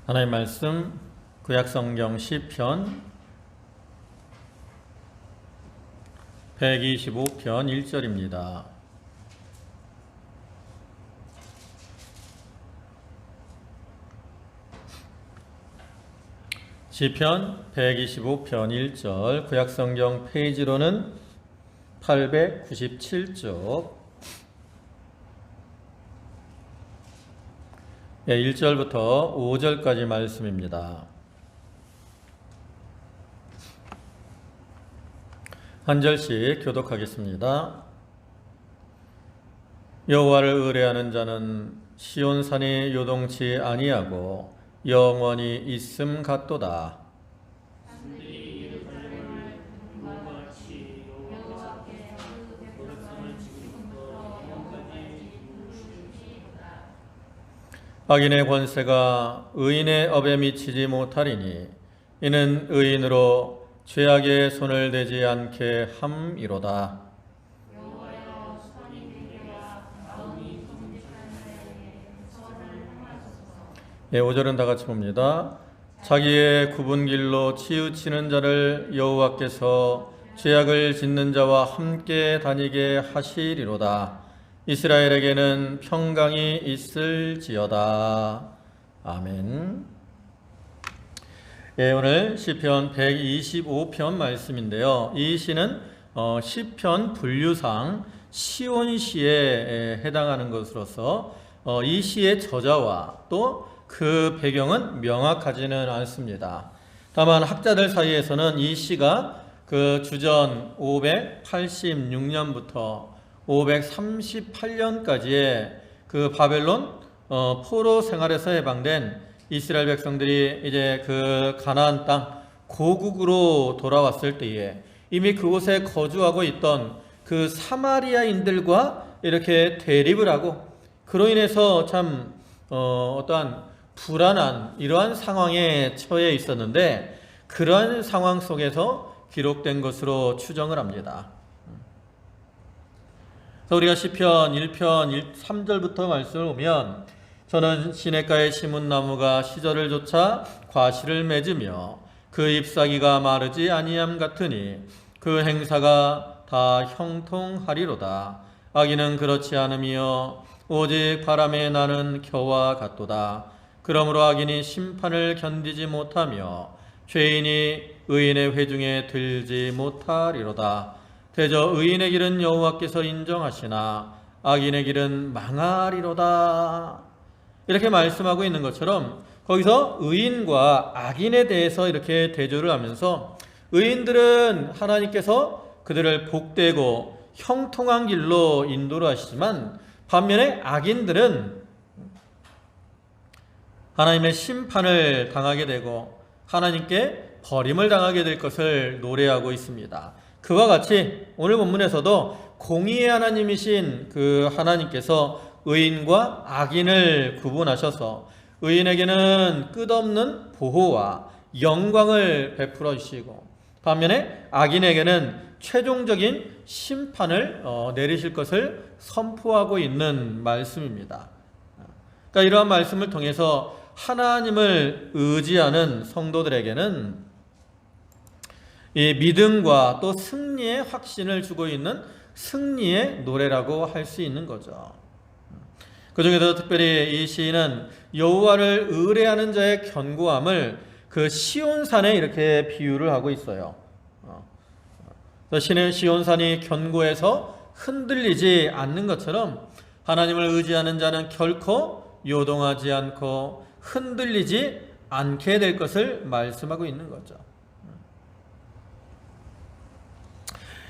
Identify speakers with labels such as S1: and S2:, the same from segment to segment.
S1: 하나님 말씀 구약성경 시편 125편 1절입니다. 시편 125편 1절 구약성경 페이지로는 897쪽 1절부터 5절까지 말씀입니다. 한 절씩 교독하겠습니다. 여호와를 의뢰하는 자는 시온산이 요동치 아니하고 영원히 있음 같도다. 악인의 권세가 의인의 업에 미치지 못하리니 이는 의인으로 죄악의 손을 대지 않게 함이로다. 5절은 다 같이 봅니다. 자기의 굽은 길로 치우치는 자를 여호와께서 죄악을 짓는 자와 함께 다니게 하시리로다. 이스라엘에게는 평강이 있을지어다. 아멘. 오늘 시편 125편 말씀인데요. 이 시는 시편 분류상 시온시에 해당하는 것으로서 이 시의 저자와 또 그 배경은 명확하지는 않습니다. 다만 학자들 사이에서는 이 시가 그 주전 586년부터 538년까지의 그 바벨론 포로 생활에서 해방된 이스라엘 백성들이 이제 그 가나안 땅 고국으로 돌아왔을 때에 이미 그곳에 거주하고 있던 그 사마리아인들과 이렇게 대립을 하고 그로 인해서 참 어떠한 불안한 이러한 상황에 처해 있었는데 그러한 상황 속에서 기록된 것으로 추정을 합니다. 그래서 우리가 시편 1편 3절부터 말씀을 보면 저는 시냇가에 심은 나무가 시절을 좇아 과실을 맺으며 그 잎사귀가 마르지 아니함 같으니 그 행사가 다 형통하리로다. 악인은 그렇지 않으며 오직 바람에 나는 겨와 같도다. 그러므로 악인이 심판을 견디지 못하며 죄인이 의인의 회중에 들지 못하리로다. 대저 의인의 길은 여호와께서 인정하시나 악인의 길은 망하리로다. 이렇게 말씀하고 있는 것처럼 거기서 의인과 악인에 대해서 이렇게 대조를 하면서 의인들은 하나님께서 그들을 복되고 형통한 길로 인도를 하시지만 반면에 악인들은 하나님의 심판을 당하게 되고 하나님께 버림을 당하게 될 것을 노래하고 있습니다. 그와 같이 오늘 본문에서도 공의의 하나님이신 그 하나님께서 의인과 악인을 구분하셔서 의인에게는 끝없는 보호와 영광을 베풀어 주시고 반면에 악인에게는 최종적인 심판을 내리실 것을 선포하고 있는 말씀입니다. 그러니까 이러한 말씀을 통해서 하나님을 의지하는 성도들에게는 이 믿음과 또 승리의 확신을 주고 있는 승리의 노래라고 할 수 있는 거죠. 그 중에서 특별히 이 시인은 여호와를 의뢰하는 자의 견고함을 그 시온산에 이렇게 비유를 하고 있어요. 시온산이 견고해서 흔들리지 않는 것처럼 하나님을 의지하는 자는 결코 요동하지 않고 흔들리지 않게 될 것을 말씀하고 있는 거죠.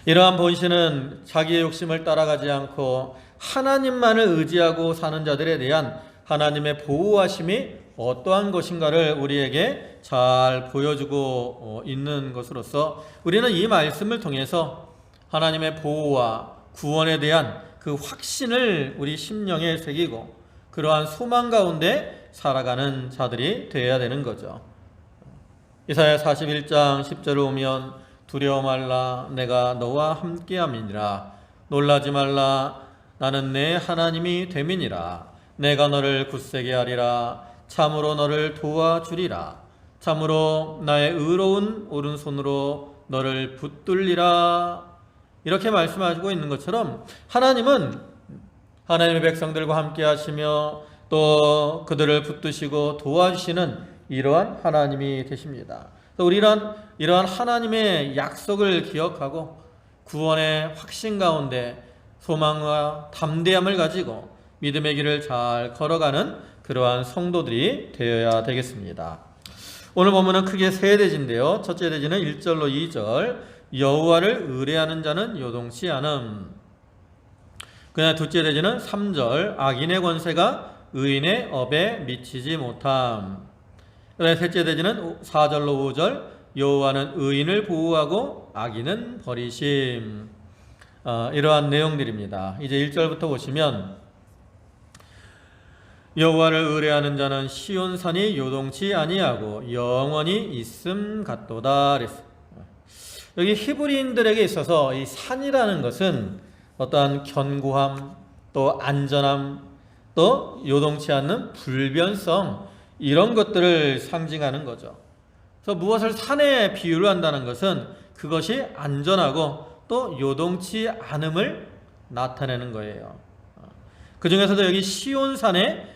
S1: 이러한 본시는 자기의 욕심을 따라가지 않고 하나님만을 의지하고 사는 자들에 대한 하나님의 보호하심이 어떠한 것인가를 우리에게 잘 보여주고 있는 것으로서 우리는 이 말씀을 통해서 하나님의 보호와 구원에 대한 그 확신을 우리 심령에 새기고 그러한 소망 가운데 살아가는 자들이 되어야 되는 거죠. 이사야 41장 10절을 보면 두려워 말라 내가 너와 함께함이니라 놀라지 말라 나는 내 하나님이 됨이니라 내가 너를 굳세게 하리라 참으로 너를 도와주리라. 참으로 나의 의로운 오른손으로 너를 붙들리라. 이렇게 말씀하시고 있는 것처럼 하나님은 하나님의 백성들과 함께 하시며 또 그들을 붙드시고 도와주시는 이러한 하나님이 되십니다. 우리는 이러한 하나님의 약속을 기억하고 구원의 확신 가운데 소망과 담대함을 가지고 믿음의 길을 잘 걸어가는 그러한 성도들이 되어야 되겠습니다. 오늘 본문은 크게 세 대지인데요. 첫째 대지는 1절로 2절, 여호와를 의뢰하는 자는 요동치 않음. 그냥 둘째 대지는 3절, 악인의 권세가 의인의 업에 미치지 못함. 그다음에 셋째 대지는 4절로 5절, 여호와는 의인을 보호하고 악인은 버리심. 이러한 내용들입니다. 이제 1절부터 보시면 여호와를 의뢰하는 자는 시온산이 요동치 아니하고 영원히 있음 같도다. 여기 히브리인들에게 있어서 이 산이라는 것은 어떠한 견고함, 또 안전함, 또 요동치 않는 불변성, 이런 것들을 상징하는 거죠. 그래서 무엇을 산에 비유를 한다는 것은 그것이 안전하고 또 요동치 않음을 나타내는 거예요. 그 중에서도 여기 시온산에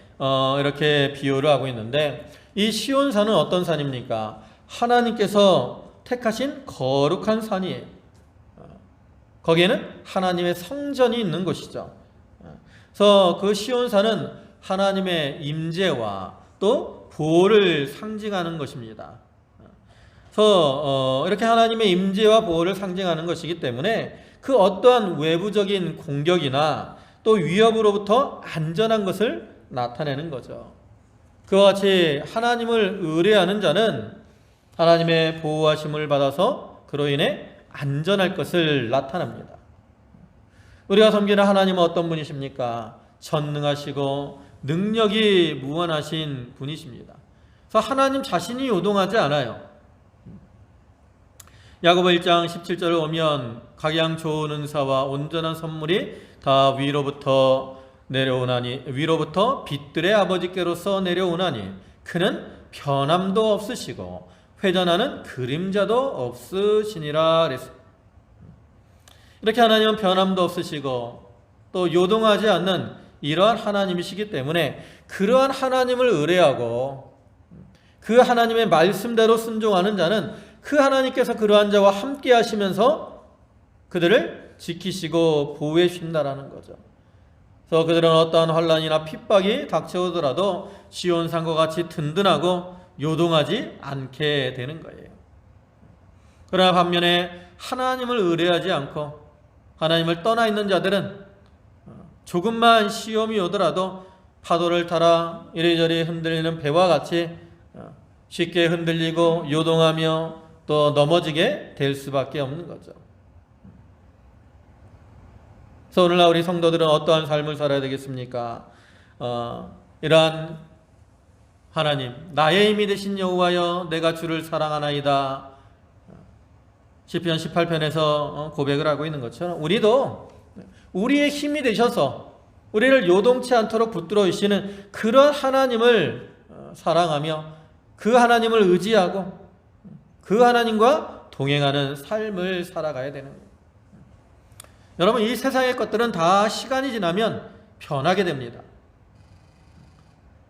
S1: 이렇게 비유를 하고 있는데, 이 시온산은 어떤 산입니까? 하나님께서 택하신 거룩한 산이에요. 거기에는 하나님의 성전이 있는 곳이죠. 그래서 그 시온산은 하나님의 임재와 또 보호를 상징하는 것입니다. 그래서 이렇게 하나님의 임재와 보호를 상징하는 것이기 때문에 그 어떠한 외부적인 공격이나 또 위협으로부터 안전한 것을 나타내는 거죠. 그와 같이 하나님을 의뢰하는 자는 하나님의 보호하심을 받아서 그로 인해 안전할 것을 나타납니다. 우리가 섬기는 하나님은 어떤 분이십니까? 전능하시고 능력이 무한하신 분이십니다. 그래서 하나님 자신이 요동하지 않아요. 야고보 1장 17절을 보면 각양 좋은 은사와 온전한 선물이 다 위로부터 빛들의 아버지께로서 내려오나니 그는 변함도 없으시고 회전하는 그림자도 없으시니라 그랬어요. 이렇게 하나님은 변함도 없으시고 또 요동하지 않는 이러한 하나님이시기 때문에 그러한 하나님을 의뢰하고 그 하나님의 말씀대로 순종하는 자는 그 하나님께서 그러한 자와 함께 하시면서 그들을 지키시고 보호해 주신다라는 거죠. 그래서 그들은 어떠한 환난이나 핍박이 닥쳐오더라도 시온산과 같이 든든하고 요동하지 않게 되는 거예요. 그러나 반면에 하나님을 의뢰하지 않고 하나님을 떠나 있는 자들은 조금만 시험이 오더라도 파도를 타라 이리저리 흔들리는 배와 같이 쉽게 흔들리고 요동하며 또 넘어지게 될 수밖에 없는 거죠. 그래서 오늘날 우리 성도들은 어떠한 삶을 살아야 되겠습니까? 이러한 하나님, 나의 힘이 되신 여호와여, 내가 주를 사랑하나이다. 시편 18편에서 고백을 하고 있는 것처럼 우리도 우리의 힘이 되셔서 우리를 요동치 않도록 붙들어 주시는 그런 하나님을 사랑하며 그 하나님을 의지하고 그 하나님과 동행하는 삶을 살아가야 되는 거예요. 여러분, 이 세상의 것들은 다 시간이 지나면 변하게 됩니다.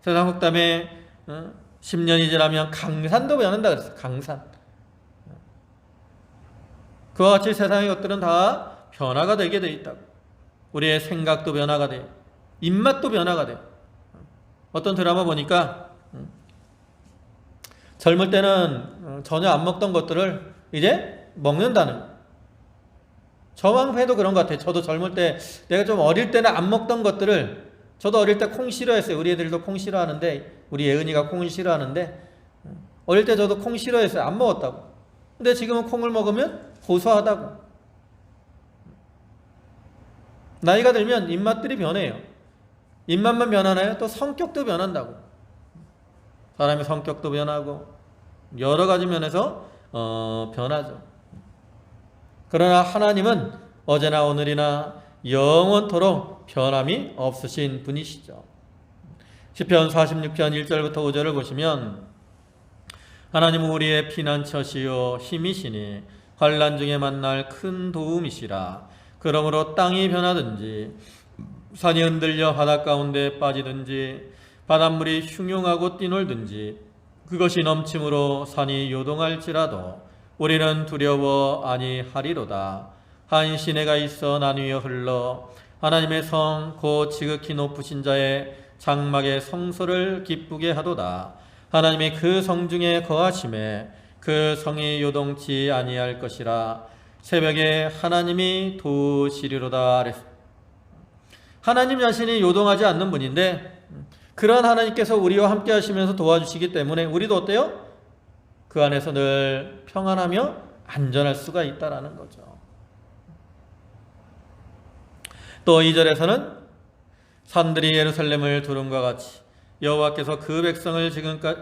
S1: 세상 속담에 10년이 지나면 강산도 변한다 그랬어요. 강산. 그와 같이 세상의 것들은 다 변화가 되게 돼 있다고. 우리의 생각도 변화가 돼요. 입맛도 변화가 돼요. 어떤 드라마 보니까 젊을 때는 전혀 안 먹던 것들을 이제 먹는다는 거예요. 저만 해도 그런 것 같아요. 저도 젊을 때 내가 좀 어릴 때는 안 먹던 것들을, 저도 어릴 때 콩 싫어했어요. 우리 애들도 콩 싫어하는데, 우리 예은이가 콩을 싫어하는데 어릴 때 저도 콩 싫어했어요. 안 먹었다고. 근데 지금은 콩을 먹으면 고소하다고. 나이가 들면 입맛들이 변해요. 입맛만 변하나요? 또 성격도 변한다고. 사람의 성격도 변하고 여러 가지 면에서 변하죠. 그러나 하나님은 어제나 오늘이나 영원토록 변함이 없으신 분이시죠. 시편 46편 1절부터 5절을 보시면 하나님은 우리의 피난처시요 힘이시니 환난 중에 만날 큰 도움이시라. 그러므로 땅이 변하든지 산이 흔들려 바닷 가운데 빠지든지 바닷물이 흉흉하고 뛰놀든지 그것이 넘침으로 산이 요동할지라도 우리는 두려워 아니하리로다. 한 시내가 있어 나뉘어 흘러 하나님의 성 곧 지극히 높으신 자의 장막의 성소를 기쁘게 하도다. 하나님이 그 성중에 거하심에 그 성이 요동치 아니할 것이라. 새벽에 하나님이 도우시리로다. 하나님 자신이 요동하지 않는 분인데 그러한 하나님께서 우리와 함께 하시면서 도와주시기 때문에 우리도 어때요? 그 안에서 늘 평안하며 안전할 수가 있다라는 거죠. 또 2절에서는 산들이 예루살렘을 두름과 같이 여호와께서 그 백성을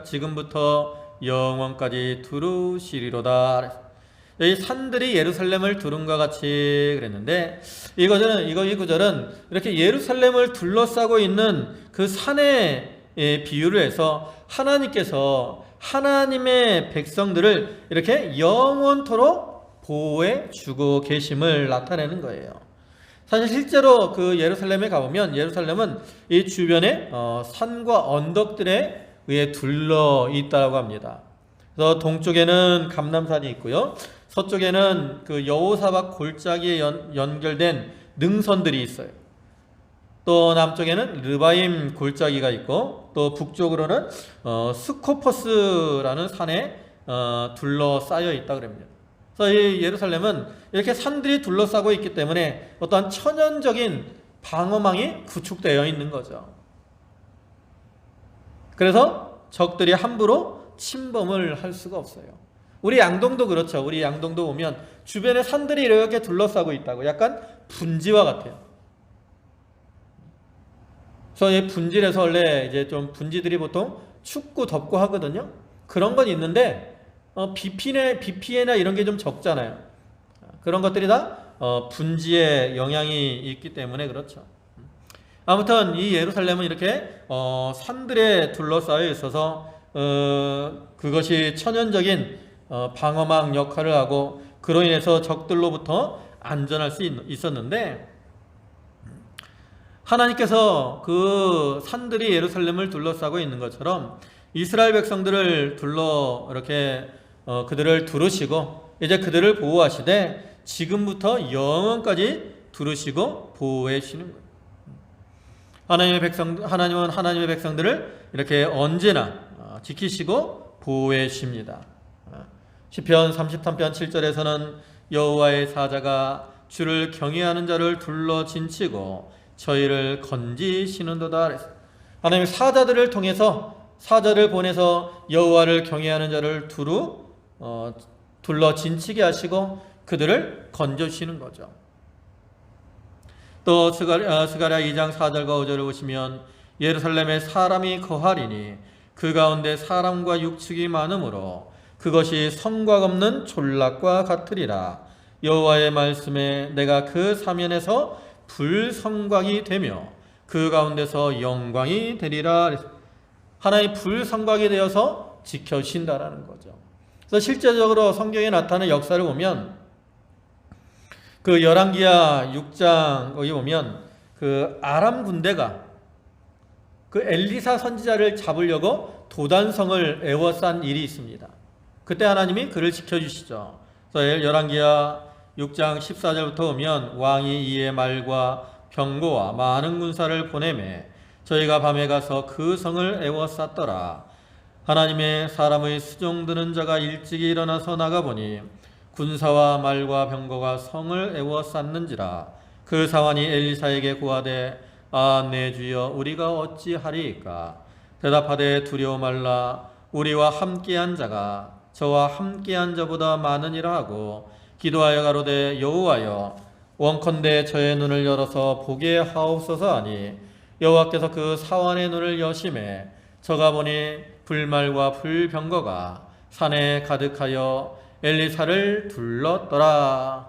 S1: 지금부터 영원까지 두루시리로다. 이 산들이 예루살렘을 두름과 같이 그랬는데 이 구절은 이렇게 예루살렘을 둘러싸고 있는 그 산에 비유를 해서 하나님께서 하나님의 백성들을 이렇게 영원토록 보호해 주고 계심을 나타내는 거예요. 사실 실제로 그 예루살렘에 가보면 예루살렘은 이 주변에 산과 언덕들에 의해 둘러 있다고 합니다. 그래서 동쪽에는 감람산이 있고요, 서쪽에는 그 여호사박 골짜기에 연결된 능선들이 있어요. 또 남쪽에는 르바임 골짜기가 있고 또 북쪽으로는 스코퍼스라는 산에 둘러싸여 있다고 합니다. 그래서 이 예루살렘은 이렇게 산들이 둘러싸고 있기 때문에 어떠한 천연적인 방어망이 구축되어 있는 거죠. 그래서 적들이 함부로 침범을 할 수가 없어요. 우리 양동도 그렇죠. 우리 양동도 보면 주변에 산들이 이렇게 둘러싸고 있다고, 약간 분지와 같아요. 그래서 이 분지에서 원래 이제 좀 분지들이 보통 춥고 덥고 하거든요. 그런 건 있는데 비피해나 이런 게 좀 적잖아요. 그런 것들이 다 분지의 영향이 있기 때문에 그렇죠. 아무튼 이 예루살렘은 이렇게 산들에 둘러싸여 있어서 그것이 천연적인 방어망 역할을 하고 그로 인해서 적들로부터 안전할 수 있었는데, 하나님께서 그 산들이 예루살렘을 둘러싸고 있는 것처럼 이스라엘 백성들을 이렇게 그들을 두르시고 이제 그들을 보호하시되 지금부터 영원까지 두르시고 보호해 주시는 거예요. 하나님은 하나님의 백성들을 이렇게 언제나 지키시고 보호해 주십니다. 시편 33편 7절에서는 여호와의 사자가 주를 경외하는 자를 둘러 진치고 저희를 건지시는도다. 하나님의 사자들을 통해서, 사자를 보내서 여호와를 경외하는 자를 둘러 진치게 하시고 그들을 건져주시는 거죠. 또 스가랴 2장 4절과 5절을 보시면 예루살렘에 사람이 거하리니 그 가운데 사람과 육축이 많으므로 그것이 성곽 없는 졸락과 같으리라. 여호와의 말씀에 내가 그 사면에서 불성곽이 되며 그 가운데서 영광이 되리라. 하나의 불성곽이 되어서 지켜주신다라는 거죠. 그래서 실제적으로 성경에 나타나는 역사를 보면 그 열왕기하 6장 거기 보면 그 아람 군대가 그 엘리사 선지자를 잡으려고 도단성을 에워싼 일이 있습니다. 그때 하나님이 그를 지켜주시죠. 그래서 열왕기하 6장 14절부터 보면 왕이 이에 말과 병거와 많은 군사를 보내매 저희가 밤에 가서 그 성을 에워쌌더라. 하나님의 사람의 수종드는 자가 일찍이 일어나서 나가보니 군사와 말과 병거가 성을 에워쌌는지라. 그 사환이 엘리사에게 고하되 내 주여 우리가 어찌하리이까. 대답하되 두려워 말라. 우리와 함께한 자가 저와 함께한 자보다 많으니라 하고 기도하여 가로되 여호와여 원컨대 저의 눈을 열어서 보게 하옵소서 하니 여호와께서 그 사환의 눈을 여심해 저가 보니 불말과 불병거가 산에 가득하여 엘리사를 둘렀더라.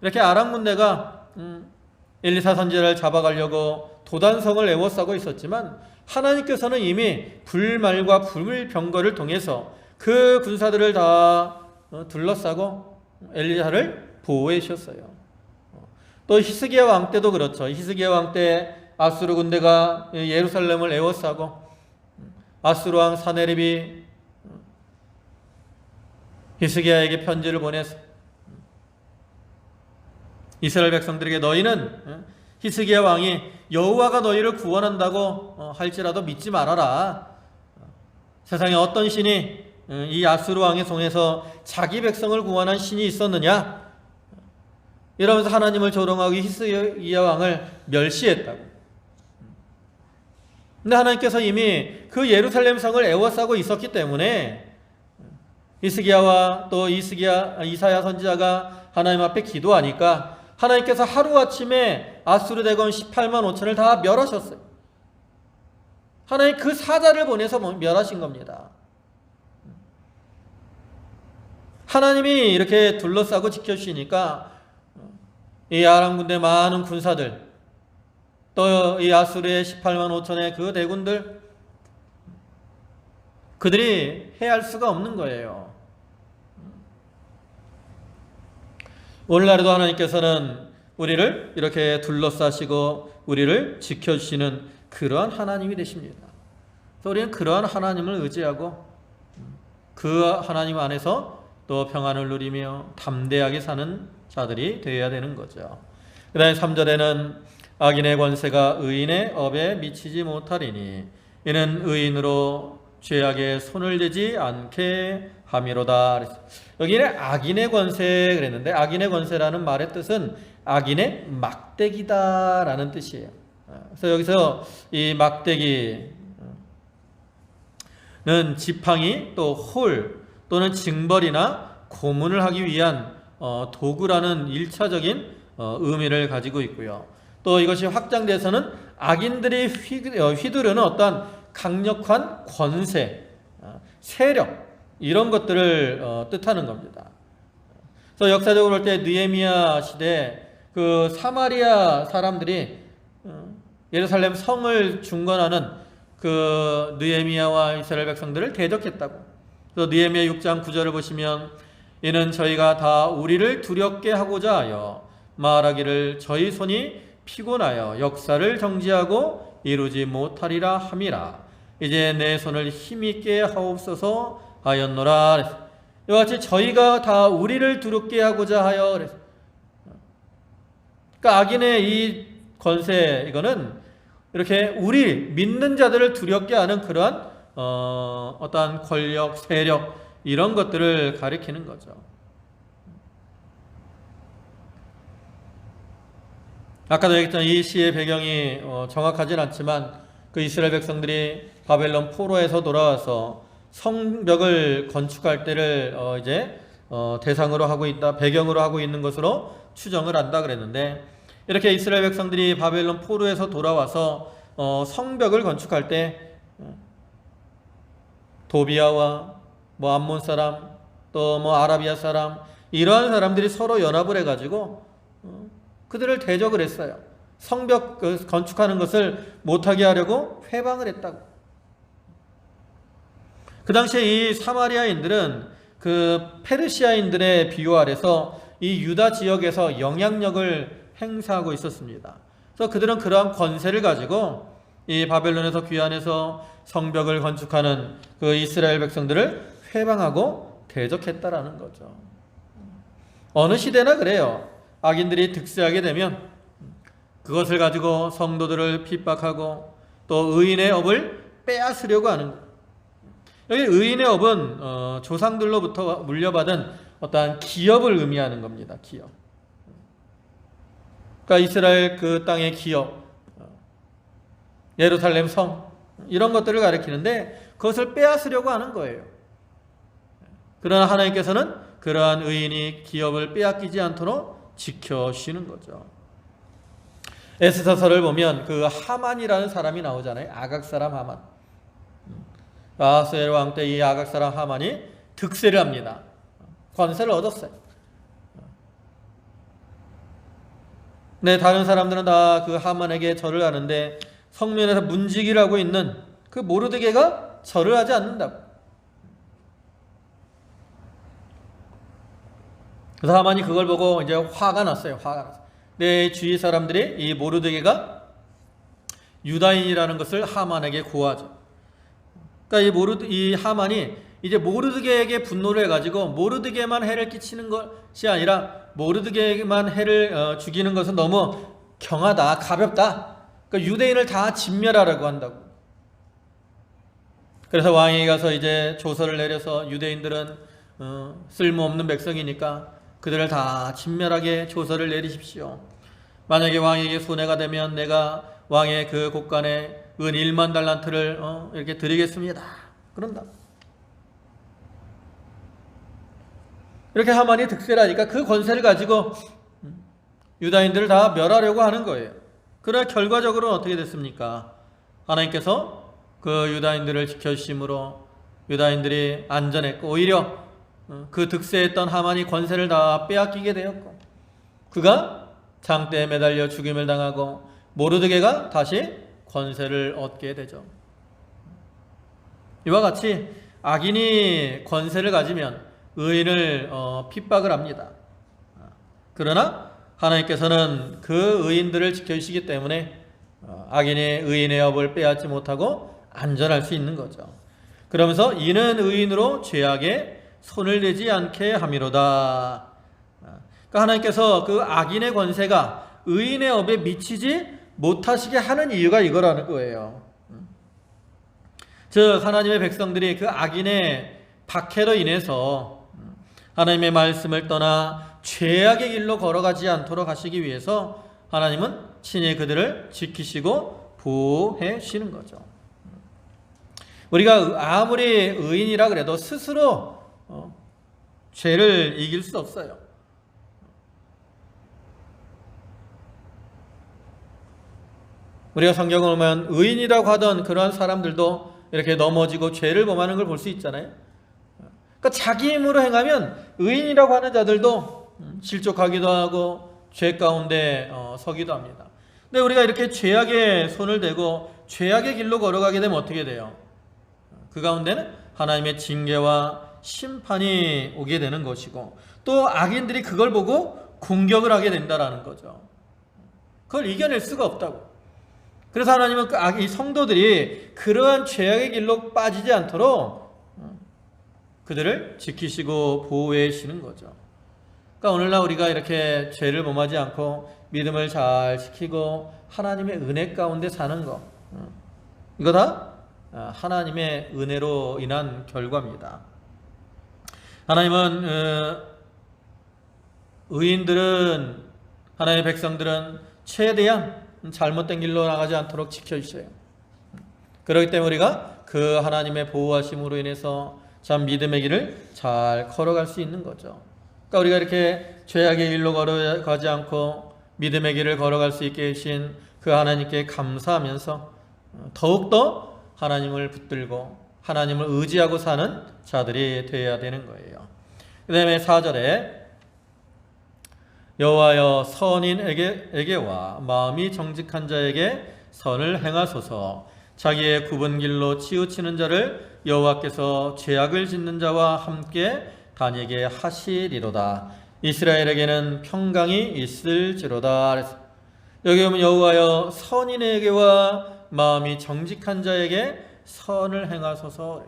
S1: 이렇게 아람 군대가 엘리사 선지자를 잡아가려고 도단성을 에워싸고 있었지만 하나님께서는 이미 불말과 불병거를 통해서 그 군사들을 다 둘러싸고 엘리야를 보호해 주셨어요. 또 히스기야 왕 때도 그렇죠. 히스기야 왕 때 아수르 군대가 예루살렘을 에워싸고 아수르 왕 사네립이 히스기야에게 편지를 보내서 이스라엘 백성들에게 너희는 히스기야 왕이 여호와가 너희를 구원한다고 할지라도 믿지 말아라. 세상에 어떤 신이 이 아수르 왕의 손에서 자기 백성을 구원한 신이 있었느냐? 이러면서 하나님을 조롱하고 히스기야 왕을 멸시했다고. 근데 하나님께서 이미 그 예루살렘 성을 에워싸고 있었기 때문에 히스기야와 또 이사야 선지자가 하나님 앞에 기도하니까 하나님께서 하루아침에 아수르 대군 18만 5천을 다 멸하셨어요. 하나님 그 사자를 보내서 멸하신 겁니다. 하나님이 이렇게 둘러싸고 지켜주시니까 이 아람 군대 많은 군사들, 또 이 아수르의 18만 5천의 그 대군들, 그들이 해할 수가 없는 거예요. 오늘날에도 하나님께서는 우리를 이렇게 둘러싸시고 우리를 지켜주시는 그러한 하나님이 되십니다. 그래서 우리는 그러한 하나님을 의지하고 그 하나님 안에서 또 평안을 누리며 담대하게 사는 자들이 되어야 되는 거죠. 그 다음에 3절에는 악인의 권세가 의인의 업에 미치지 못하리니 이는 의인으로 죄악에 손을 대지 않게 함이로다. 여기는 악인의 권세 그랬는데 악인의 권세라는 말의 뜻은 악인의 막대기다라는 뜻이에요. 그래서 여기서 이 막대기는 지팡이 또 홀 또는 징벌이나 고문을 하기 위한 도구라는 1차적인 의미를 가지고 있고요. 또 이것이 확장돼서는 악인들이 휘두르는 어떤 강력한 권세, 세력 이런 것들을 뜻하는 겁니다. 그래서 역사적으로 볼 때 느헤미야 시대 그 사마리아 사람들이 예루살렘 성을 중건하는 그 느헤미야와 이스라엘 백성들을 대적했다고. 그래서 느헤미야 6장 9절을 보시면 이는 저희가 다 우리를 두렵게 하고자 하여 말하기를 저희 손이 피곤하여 역사를 정지하고 이루지 못하리라 함이라. 이제 내 손을 힘있게 하옵소서 하였노라. 이와 같이 저희가 다 우리를 두렵게 하고자 하여. 그러니까 악인의 이 권세 이거는 이렇게 우리 믿는 자들을 두렵게 하는 그러한 어떠한 권력, 세력 이런 것들을 가리키는 거죠. 아까도 얘기했던 이 시의 배경이 정확하진 않지만 그 이스라엘 백성들이 바벨론 포로에서 돌아와서 성벽을 건축할 때를 이제 대상으로 하고 있다, 배경으로 하고 있는 것으로 추정을 한다 그랬는데 이렇게 이스라엘 백성들이 바벨론 포로에서 돌아와서 성벽을 건축할 때 도비아와 뭐 암몬 사람 또 뭐 아라비아 사람 이러한 사람들이 서로 연합을 해가지고 그들을 대적을 했어요. 성벽 건축하는 것을 못하게 하려고 회방을 했다고. 그 당시에 이 사마리아인들은 그 페르시아인들의 비호 아래서 이 유다 지역에서 영향력을 행사하고 있었습니다. 그래서 그들은 그러한 권세를 가지고 이 바벨론에서 귀환해서 성벽을 건축하는 그 이스라엘 백성들을 회방하고 대적했다라는 거죠. 어느 시대나 그래요. 악인들이 득세하게 되면 그것을 가지고 성도들을 핍박하고 또 의인의 업을 빼앗으려고 하는 거예요. 여기 의인의 업은 조상들로부터 물려받은 어떠한 기업을 의미하는 겁니다. 기업. 그러니까 이스라엘 그 땅의 기업, 예루살렘 성 이런 것들을 가리키는데 그것을 빼앗으려고 하는 거예요. 그러나 하나님께서는 그러한 의인이 기업을 빼앗기지 않도록 지켜주시는 거죠. 에스더서를 보면 그 하만이라는 사람이 나오잖아요. 아각 사람 하만. 아하수에로 왕 때 이 아각 사람 하만이 득세를 합니다. 권세를 얻었어요. 네, 다른 사람들은 다 그 하만에게 절을 하는데 성면에서 문지기를 하고 있는 그 모르드게가 절을 하지 않는다고. 그래서 하만이 그걸 보고 이제 화가 났어요. 화가 났어요. 내 주위 사람들이 이 모르드게가 유다인이라는 것을 하만에게 고하죠. 그러니까 이 하만이 이제 모르드게에게 분노를 해가지고 모르드게만 해를 끼치는 것이 아니라 모르드게만 해를 죽이는 것은 너무 경하다, 가볍다. 그러니까 유대인을 다 진멸하라고 한다고. 그래서 왕이 가서 이제 조서를 내려서 유대인들은 쓸모없는 백성이니까 그들을 다 진멸하게 조서를 내리십시오. 만약에 왕에게 손해가 되면 내가 왕의 그 곳간에 은 1만 달란트를 이렇게 드리겠습니다. 그런다. 이렇게 하만이 득세를 하니까 그 권세를 가지고 유다인들을 다 멸하려고 하는 거예요. 그러나 결과적으로는 어떻게 됐습니까? 하나님께서 그 유다인들을 지켜주심으로 유다인들이 안전했고 오히려 그 득세했던 하만이 권세를 다 빼앗기게 되었고 그가 장대에 매달려 죽임을 당하고 모르드게가 다시 권세를 얻게 되죠. 이와 같이 악인이 권세를 가지면 의인을 핍박을 합니다. 그러나 하나님께서는 그 의인들을 지켜주시기 때문에 악인이 의인의 업을 빼앗지 못하고 안전할 수 있는 거죠. 그러면서 이는 의인으로 죄악에 손을 대지 않게 함이로다. 그러니까 하나님께서 그 악인의 권세가 의인의 업에 미치지 못하시게 하는 이유가 이거라는 거예요. 즉 하나님의 백성들이 그 악인의 박해로 인해서 하나님의 말씀을 떠나 죄악의 길로 걸어가지 않도록 하시기 위해서 하나님은 친히 그들을 지키시고 보호해 주시는 거죠. 우리가 아무리 의인이라 그래도 스스로 죄를 이길 수 없어요. 우리가 성경을 보면 의인이라고 하던 그러한 사람들도 이렇게 넘어지고 죄를 범하는 걸 볼 수 있잖아요. 그러니까 자기 힘으로 행하면 의인이라고 하는 자들도 실족하기도 하고 죄 가운데 서기도 합니다. 근데 우리가 이렇게 죄악에 손을 대고 죄악의 길로 걸어가게 되면 어떻게 돼요? 그 가운데는 하나님의 징계와 심판이 오게 되는 것이고 또 악인들이 그걸 보고 공격을 하게 된다라는 거죠. 그걸 이겨낼 수가 없다고. 그래서 하나님은 이 성도들이 그러한 죄악의 길로 빠지지 않도록 그들을 지키시고 보호해 주시는 거죠. 그러니까 오늘날 우리가 이렇게 죄를 범하지 않고 믿음을 잘 지키고 하나님의 은혜 가운데 사는 거, 이거 다 하나님의 은혜로 인한 결과입니다. 하나님은 의인들은 하나님의 백성들은 최대한 잘못된 길로 나가지 않도록 지켜주셔요. 그렇기 때문에 우리가 그 하나님의 보호하심으로 인해서 참 믿음의 길을 잘 걸어갈 수 있는 거죠. 그러니까 우리가 이렇게 죄악의 길로 걸어가지 않고 믿음의 길을 걸어갈 수 있게 해주신 그 하나님께 감사하면서 더욱더 하나님을 붙들고 하나님을 의지하고 사는 자들이 되어야 되는 거예요. 그 다음에 4절에 여호와여 선인에게와 마음이 정직한 자에게 선을 행하소서. 자기의 굽은 길로 치우치는 자를 여호와께서 죄악을 짓는 자와 함께 다니게 하시리로다. 이스라엘에게는 평강이 있을지로다. 여기 보면 여호와여 선인에게와 마음이 정직한 자에게 선을 행하소서.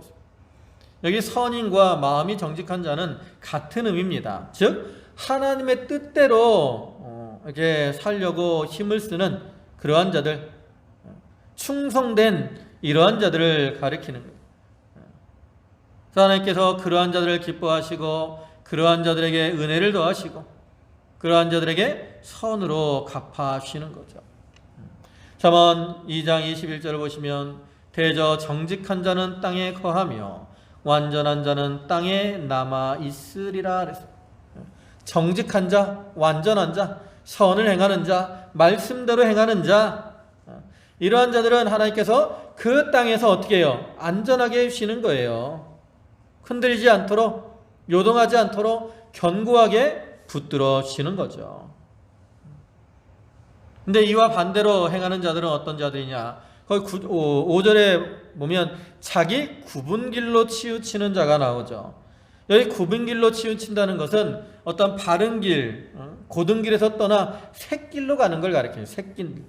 S1: 여기 선인과 마음이 정직한 자는 같은 의미입니다. 즉 하나님의 뜻대로 이렇게 살려고 힘을 쓰는 그러한 자들, 충성된 이러한 자들을 가리키는 거예요. 하나님께서 그러한 자들을 기뻐하시고 그러한 자들에게 은혜를 더하시고 그러한 자들에게 선으로 갚아주시는 거죠. 잠언 2장 21절을 보시면 대저 정직한 자는 땅에 거하며 완전한 자는 땅에 남아 있으리라 그랬어요. 정직한 자, 완전한 자, 선을 행하는 자, 말씀대로 행하는 자, 이러한 자들은 하나님께서 그 땅에서 어떻게 해요? 안전하게 해주시는 거예요. 흔들리지 않도록, 요동하지 않도록 견고하게 붙들어 주시는 거죠. 근데 이와 반대로 행하는 자들은 어떤 자들이냐? 거기 5절에 보면 자기 굽은 길로 치우치는 자가 나오죠. 여기 굽은 길로 치우친다는 것은 어떤 바른 길, 고든 길에서 떠나 샛길로 가는 걸 가리켜요. 샛길.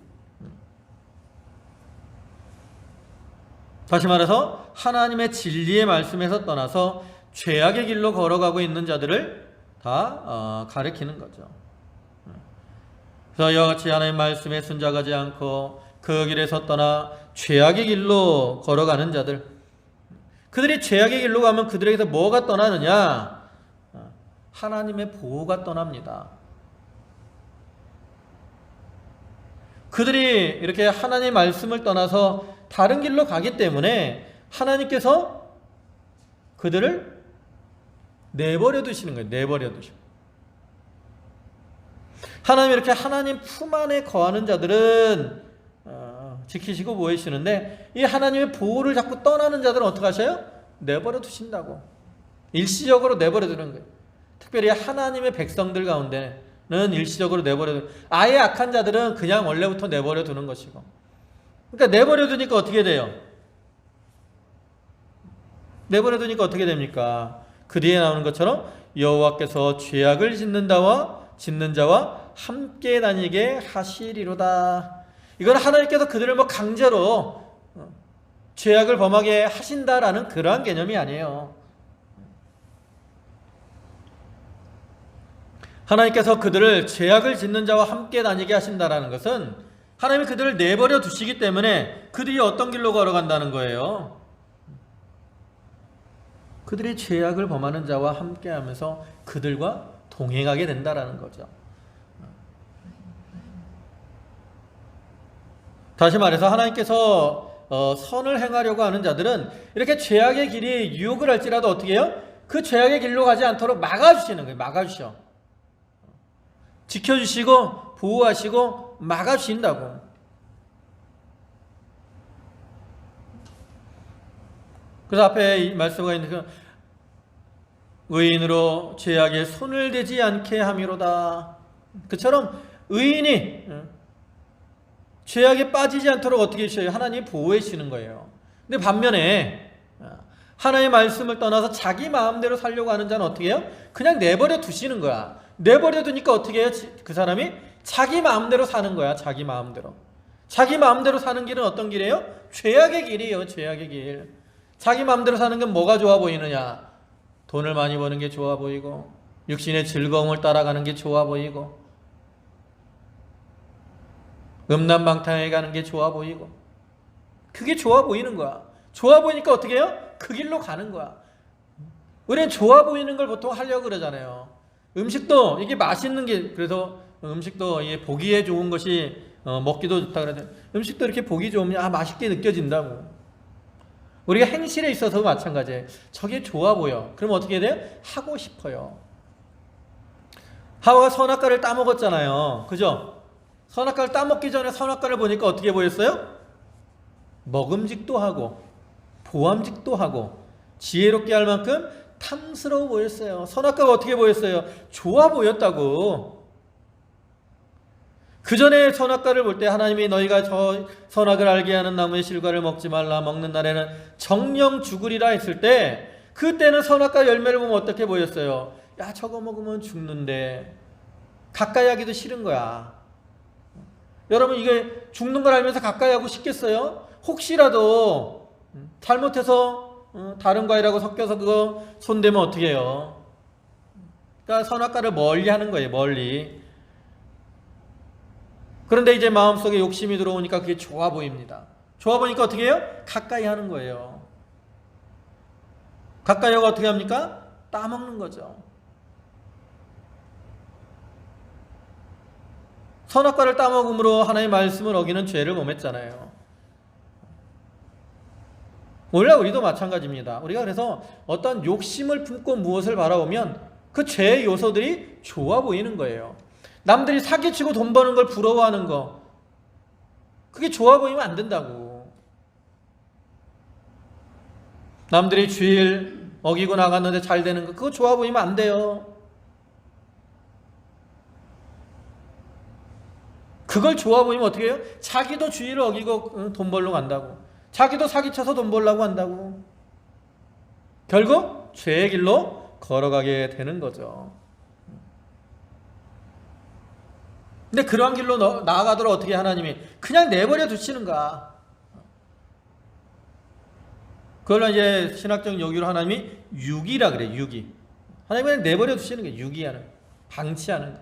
S1: 다시 말해서 하나님의 진리의 말씀에서 떠나서 죄악의 길로 걸어가고 있는 자들을 다 가리키는 거죠. 그래서 이와 같이 하나님의 말씀에 순종하지 않고 그 길에서 떠나 죄악의 길로 걸어가는 자들, 그들이 죄악의 길로 가면 그들에게서 뭐가 떠나느냐? 하나님의 보호가 떠납니다. 그들이 이렇게 하나님의 말씀을 떠나서 다른 길로 가기 때문에 하나님께서 그들을 내버려 두시는 거예요. 내버려 두시고. 하나님 이렇게 하나님 품 안에 거하는 자들은 지키시고 보이시는데, 이 하나님의 보호를 자꾸 떠나는 자들은 어떻게 하셔요? 내버려 두신다고. 일시적으로 내버려 두는 거예요. 특별히 하나님의 백성들 가운데는 일시적으로 내버려 두는, 아예 악한 자들은 그냥 원래부터 내버려 두는 것이고. 그러니까 내버려 두니까 어떻게 돼요? 내버려 두니까 어떻게 됩니까? 그 뒤에 나오는 것처럼 여호와께서 죄악을 짓는 자와 함께 다니게 하시리로다. 이건 하나님께서 그들을 강제로 죄악을 범하게 하신다라는 그러한 개념이 아니에요. 하나님께서 그들을 죄악을 짓는 자와 함께 다니게 하신다라는 것은 하나님이 그들을 내버려 두시기 때문에 그들이 어떤 길로 걸어간다는 거예요. 그들이 죄악을 범하는 자와 함께 하면서 그들과 동행하게 된다라는 거죠. 다시 말해서 하나님께서 선을 행하려고 하는 자들은 이렇게 죄악의 길이 유혹을 할지라도 어떻게 해요? 그 죄악의 길로 가지 않도록 막아주시는 거예요. 막아주셔. 지켜주시고 보호하시고 막아주신다고. 그래서 앞에 이 말씀가 있는 그 의인으로 죄악에 손을 대지 않게 함이로다. 그처럼 의인이 죄악에 빠지지 않도록 어떻게 해주셔요? 하나님이 보호해 주시는 거예요. 근데 반면에 하나님의 말씀을 떠나서 자기 마음대로 살려고 하는 자는 어떻게 해요? 그냥 내버려 두시는 거야. 내버려 두니까 어떻게 해요? 그 사람이 자기 마음대로 사는 거야. 자기 마음대로. 자기 마음대로 사는 길은 어떤 길이에요? 죄악의 길이에요. 죄악의 길. 자기 마음대로 사는 건 뭐가 좋아 보이느냐? 돈을 많이 버는 게 좋아 보이고, 육신의 즐거움을 따라가는 게 좋아 보이고, 음란방탕에 가는 게 좋아 보이고, 그게 좋아 보이는 거야. 좋아 보이니까 어떻게 해요? 그 길로 가는 거야. 우리는 좋아 보이는 걸 보통 하려고 그러잖아요. 음식도 이게 맛있는 게, 그래서 음식도 이게 보기에 좋은 것이 먹기도 좋다 그러잖아요. 음식도 이렇게 보기 좋으면 맛있게 느껴진다고. 우리가 행실에 있어서 마찬가지예요. 저게 좋아 보여. 그럼 어떻게 돼요? 하고 싶어요. 하와가 선악과를 따먹었잖아요. 그죠? 선악과를 따먹기 전에 선악과를 보니까 어떻게 보였어요? 먹음직도 하고 보암직도 하고 지혜롭게 할 만큼 탐스러워 보였어요. 선악과가 어떻게 보였어요? 좋아 보였다고. 그 전에 선악과를 볼 때 하나님이 너희가 저 선악을 알게 하는 나무의 실과를 먹지 말라, 먹는 날에는 정령 죽으리라 했을 때, 그때는 선악과 열매를 보면 어떻게 보였어요? 야, 저거 먹으면 죽는데 가까이 하기도 싫은 거야. 여러분, 이게 죽는 걸 알면서 가까이 하고 싶겠어요? 혹시라도 잘못해서 다른 과일하고 섞여서 그거 손대면 어떻게 해요? 그러니까 선악과를 멀리 하는 거예요. 멀리. 그런데 이제 마음속에 욕심이 들어오니까 그게 좋아 보입니다. 좋아 보니까 어떻게 해요? 가까이 하는 거예요. 가까이 하고 어떻게 합니까? 따먹는 거죠. 선악과를 따먹음으로 하나님의 말씀을 어기는 죄를 범했잖아요. 원래 우리도 마찬가지입니다. 우리가 그래서 어떤 욕심을 품고 무엇을 바라보면 그 죄의 요소들이 좋아 보이는 거예요. 남들이 사기치고 돈 버는 걸 부러워하는 거, 그게 좋아 보이면 안 된다고. 남들이 주일 어기고 나갔는데 잘 되는 거, 그거 좋아 보이면 안 돼요. 그걸 좋아 보이면 어떻게 해요? 자기도 주일을 어기고 돈 벌러 간다고. 자기도 사기쳐서 돈 벌려고 한다고. 결국 죄의 길로 걸어가게 되는 거죠. 근데 그러한 길로 나아가도록 어떻게 하나님이 그냥 내버려 두시는가? 그걸로 이제 신학적 용어로 하나님이 유기라 그래. 유기. 하나님이 그냥 내버려 두시는 거예요. 유기하는, 방치하는 거.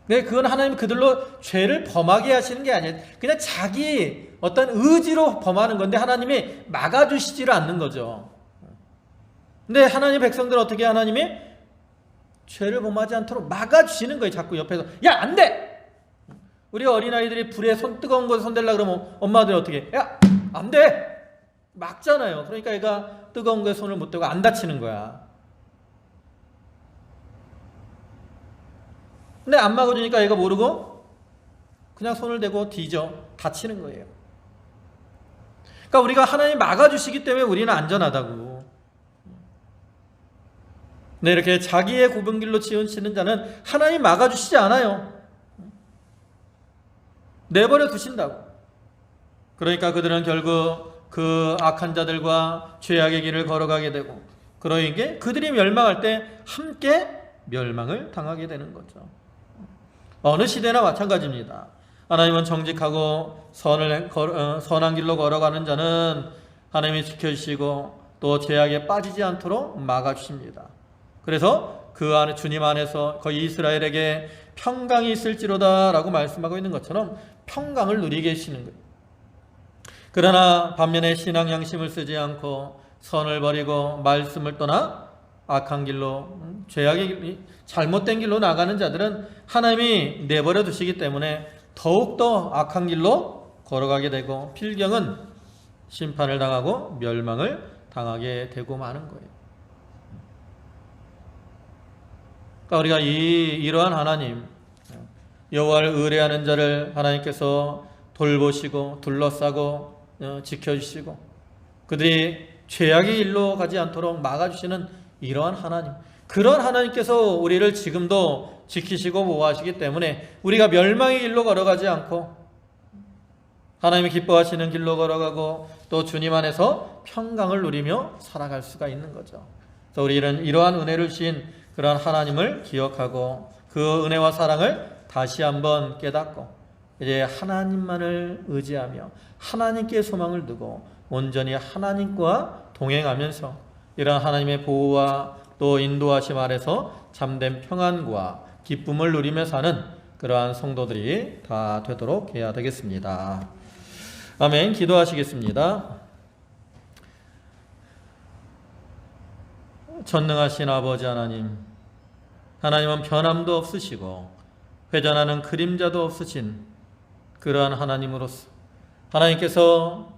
S1: 근데 그건 하나님 그들로 죄를 범하게 하시는 게 아니에요. 그냥 자기 어떤 의지로 범하는 건데 하나님이 막아주시지를 않는 거죠. 근데 하나님 백성들 어떻게 하나님이 죄를 범하지 않도록 막아주시는 거예요. 자꾸 옆에서 야, 안 돼! 우리 어린아이들이 불에 뜨거운 것에 손대려고 그러면 엄마들이 어떻게 해? 야, 안 돼! 막잖아요. 그러니까 얘가 뜨거운 거에 손을 못 대고 안 다치는 거야. 근데 안 막아주니까 얘가 모르고 그냥 손을 대고 뒤져 다치는 거예요. 그러니까 우리가 하나님 막아주시기 때문에 우리는 안전하다고. 네, 이렇게 자기의 굽은 길로 치우치는 자는 하나님 막아주시지 않아요. 내버려 두신다고. 그러니까 그들은 결국 그 악한 자들과 죄악의 길을 걸어가게 되고, 그러기에 그들이 멸망할 때 함께 멸망을 당하게 되는 거죠. 어느 시대나 마찬가지입니다. 하나님은 정직하고 선한 길로 걸어가는 자는 하나님이 지켜주시고 또 죄악에 빠지지 않도록 막아주십니다. 그래서 그 안에 주님 안에서 거의 이스라엘에게 평강이 있을지로다 라고 말씀하고 있는 것처럼 평강을 누리게 하시는 거예요. 그러나 반면에 신앙 양심을 쓰지 않고 선을 버리고 말씀을 떠나 악한 길로, 죄악의 길, 잘못된 길로 나가는 자들은 하나님이 내버려 두시기 때문에 더욱더 악한 길로 걸어가게 되고 필경은 심판을 당하고 멸망을 당하게 되고 마는 거예요. 그러니까 우리가 이러한 하나님, 여호와를 의뢰하는 자를 하나님께서 돌보시고 둘러싸고 지켜주시고 그들이 죄악의 일로 가지 않도록 막아주시는 이러한 하나님, 그런 하나님께서 우리를 지금도 지키시고 보호하시기 때문에 우리가 멸망의 길로 걸어가지 않고 하나님이 기뻐하시는 길로 걸어가고 또 주님 안에서 평강을 누리며 살아갈 수가 있는 거죠. 그래서 우리는 이러한 은혜를 주신 그러한 하나님을 기억하고 그 은혜와 사랑을 다시 한번 깨닫고 이제 하나님만을 의지하며 하나님께 소망을 두고 온전히 하나님과 동행하면서 이런 하나님의 보호와 또 인도하심 아래서 참된 평안과 기쁨을 누리며 사는 그러한 성도들이 다 되도록 해야 되겠습니다. 아멘. 기도하시겠습니다. 전능하신 아버지 하나님, 하나님은 변함도 없으시고 회전하는 그림자도 없으신 그러한 하나님으로서 하나님께서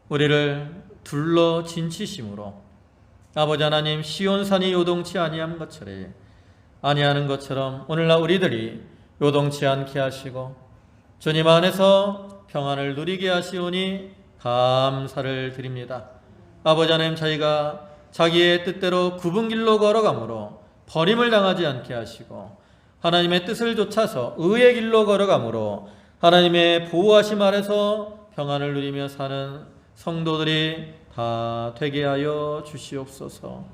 S1: 우리를 둘러 진치심으로 아버지 하나님 시온산이 요동치 아니하는 것처럼 오늘날 우리들이 요동치 않게 하시고 주님 안에서 평안을 누리게 하시오니 감사를 드립니다. 아버지 하나님, 저희가 자기의 뜻대로 굽은 길로 걸어가므로 버림을 당하지 않게 하시고 하나님의 뜻을 좇아서 의의 길로 걸어가므로 하나님의 보호하심 아래서 평안을 누리며 사는 성도들이 다 되게 하여 주시옵소서.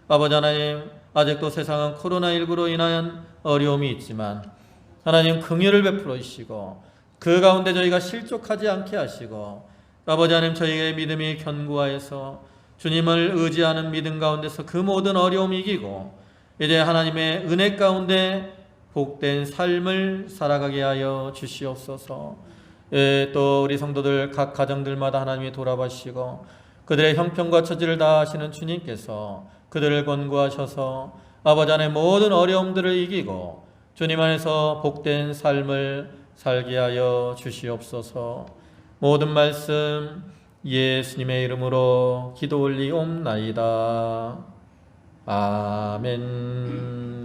S1: 아버지 하나님, 아직도 세상은 코로나19로 인한 어려움이 있지만 하나님 긍휼을 베풀어 주시고 그 가운데 저희가 실족하지 않게 하시고 아버지 하나님, 저희의 믿음이 견고하여서 주님을 의지하는 믿음 가운데서 그 모든 어려움을 이기고 이제 하나님의 은혜 가운데 복된 삶을 살아가게 하여 주시옵소서. 또 우리 성도들 각 가정들마다 하나님이 돌아보시고 그들의 형편과 처지를 다 아시는 주님께서 그들을 권고하셔서 아버지 안의 모든 어려움들을 이기고 주님 안에서 복된 삶을 살게 하여 주시옵소서. 모든 말씀 예수님의 이름으로 기도 올리옵나이다. 아멘.